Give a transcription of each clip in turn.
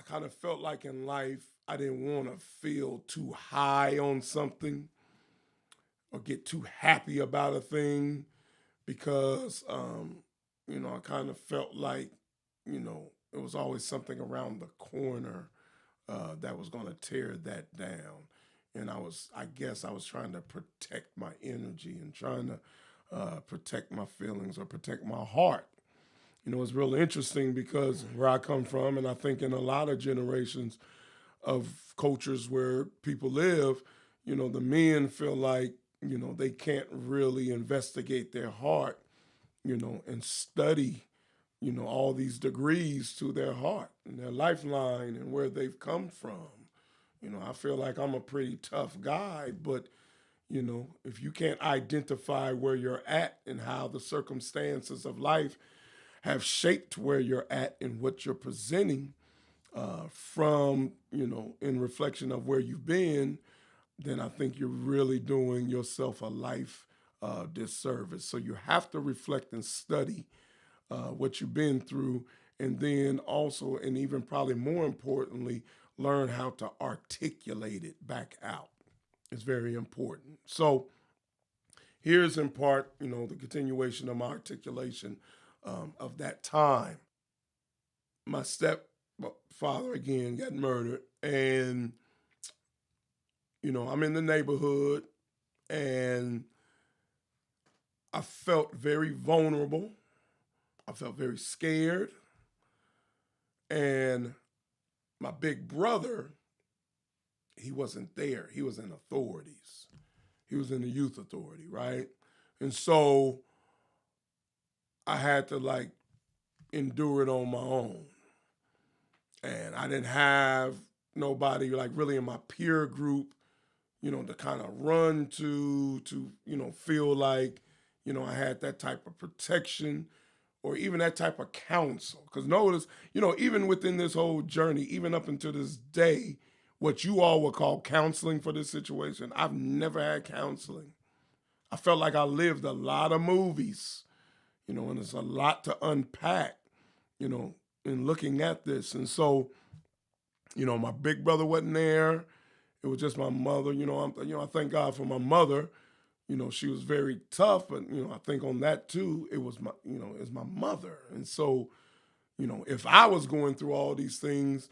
I kind of felt like in life, I didn't want to feel too high on something or get too happy about a thing because, I kind of felt like, it was always something around the corner that was going to tear that down. And I guess I was trying to protect my energy and trying to protect my feelings or protect my heart. It's real interesting because where I come from, and I think in a lot of generations of cultures where people live, the men feel like, they can't really investigate their heart, and study, all these degrees to their heart and their lifeline and where they've come from. I feel like I'm a pretty tough guy, but if you can't identify where you're at and how the circumstances of life have shaped where you're at and what you're presenting from, in reflection of where you've been, then I think you're really doing yourself a life disservice. So you have to reflect and study what you've been through, and then also, and even probably more importantly, learn how to articulate it back out. It's very important. So here's in part, the continuation of my articulation of that time. My stepfather again got murdered, and I'm in the neighborhood, and I felt very vulnerable. I felt very scared, and my big brother, he wasn't there. He was in authorities. He was in the youth authority, right? And so I had to like endure it on my own. And I didn't have nobody like really in my peer group, to kind of run to feel like, I had that type of protection or even that type of counsel. Because notice, even within this whole journey, even up until this day, what you all would call counseling for this situation, I've never had counseling. I felt like I lived a lot of movies, and there's a lot to unpack, in looking at this. And so, my big brother wasn't there. It was just my mother. I thank God for my mother. She was very tough, but I think on that too, it was it's my mother. And so, if I was going through all these things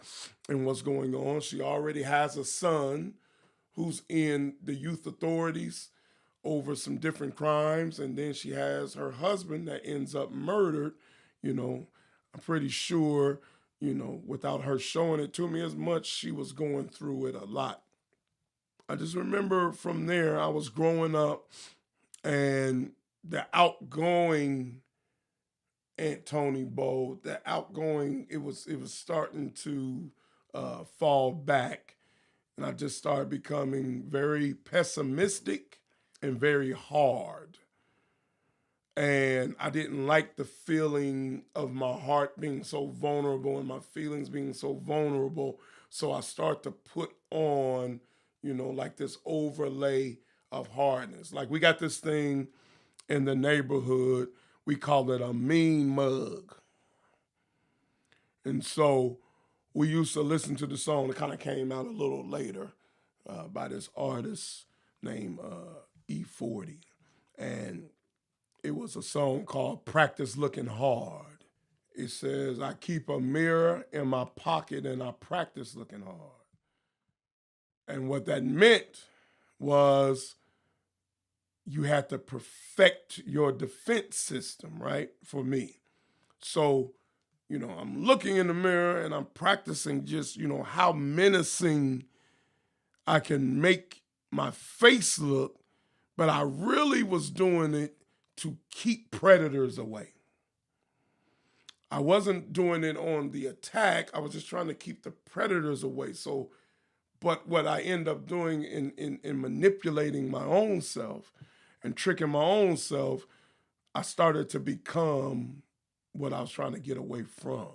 and what's going on, she already has a son who's in the youth authorities over some different crimes, and then she has her husband that ends up murdered. I'm pretty sure, without her showing it to me as much, she was going through it a lot. I just remember from there, I was growing up, and the outgoing Aunt Tony Bow, the outgoing, it was starting to fall back, and I just started becoming very pessimistic and very hard. And I didn't like the feeling of my heart being so vulnerable and my feelings being so vulnerable. So I start to put on, like this overlay of hardness. Like we got this thing in the neighborhood, we call it a mean mug. And so we used to listen to the song that kind of came out a little later by this artist named E40. And it was a song called Practice Looking Hard. It says, I keep a mirror in my pocket and I practice looking hard. And what that meant was you had to perfect your defense system, right? For me. So, I'm looking in the mirror and I'm practicing just, how menacing I can make my face look, but I really was doing it to keep predators away. I wasn't doing it on the attack. I was just trying to keep the predators away. So, but what I end up doing in manipulating my own self and tricking my own self, I started to become what I was trying to get away from.